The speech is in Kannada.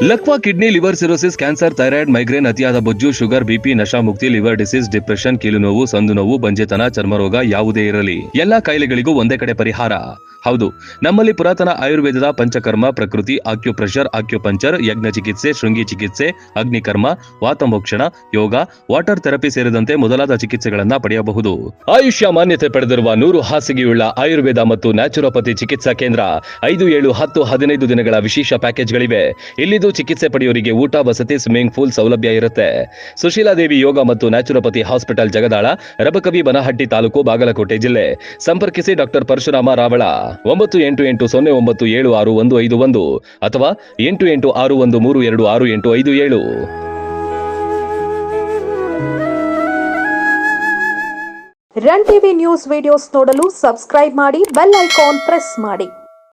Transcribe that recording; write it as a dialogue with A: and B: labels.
A: ಲಕ್ವಾ kidney, liver cirrhosis, cancer, thyroid, migraine, ಅತಿಯಾದ ಬೊಜ್ಜು, ಶುಗರ್, ಬಿಪಿ, ನಶಾ ಮುಕ್ತಿ, ಲಿವರ್ ಡಿಸೀಸ್, ಡಿಪ್ರೆಷನ್, ಕೀಲು ನೋವು, ಸಂದು ನೋವು, ಬಂಜೆತನ, ಚರ್ಮರೋಗ ಯಾವುದೇ ಇರಲಿ ಎಲ್ಲಾ ಕಾಯಿಲೆಗಳಿಗೂ ಒಂದೇ ಕಡೆ ಪರಿಹಾರ. ಹೌದು, ನಮ್ಮಲ್ಲಿ ಪುರಾತನ ಆಯುರ್ವೇದದ ಪಂಚಕರ್ಮ, ಪ್ರಕೃತಿ, ಆಕ್ಯುಪ್ರೆಷರ್, ಆಕ್ಯುಪಂಚರ್, ಯಜ್ಞ ಚಿಕಿತ್ಸೆ, ಶೃಂಗಿ ಚಿಕಿತ್ಸೆ, ಅಗ್ನಿಕರ್ಮ, ವಾತಮೋಕ್ಷಣ, ಯೋಗ, ವಾಟರ್ ಥೆರಪಿ ಸೇರಿದಂತೆ ಮೊದಲಾದ ಚಿಕಿತ್ಸೆಗಳನ್ನ ಪಡೆಯಬಹುದು. ಆಯುಷ್ಯ ಮಾನ್ಯತೆ ಪಡೆದಿರುವ 100 ಹಾಸಿಗೆಯುಳ್ಳ ಆಯುರ್ವೇದ ಮತ್ತು ನ್ಯಾಚುರೋಪತಿ ಚಿಕಿತ್ಸಾ ಕೇಂದ್ರ 5, 7, 10, 15 ದಿನಗಳ ವಿಶೇಷ ಪ್ಯಾಕೇಜ್ಗಳಿವೆ. ಇಲ್ಲಿದ್ದು ಚಿಕಿತ್ಸೆ ಪಡೆಯೋರಿಗೆ ಊಟ, ವಸತಿ, ಸ್ವಿಮ್ಮಿಂಗ್ ಪೂಲ್ ಸೌಲಭ್ಯ ಇರುತ್ತೆ. ಸುಶೀಲಾದೇವಿ ಯೋಗ ಮತ್ತು ನ್ಯಾಚುರೋಪತಿ ಹಾಸ್ಪಿಟಲ್, ಜಗದಾಳ, ರಬಕವಿ, ಬನಹಟ್ಟಿ ತಾಲೂಕು, ಬಾಗಲಕೋಟೆ ಜಿಲ್ಲೆ. ಸಂಪರ್ಕಿಸಿ ಡಾಕ್ಟರ್ ಪರಶುರಾಮ ರಾವಳ 9880076151 ಅಥವಾ 8861326857.
B: ರನ್ ಟಿವಿ ನ್ಯೂಸ್ ವಿಡಿಯೋಸ್ ನೋಡಲು ಸಬ್ಸ್ಕ್ರೈಬ್ ಮಾಡಿ, ಬೆಲ್ ಐಕಾನ್ ಪ್ರೆಸ್ ಮಾಡಿ.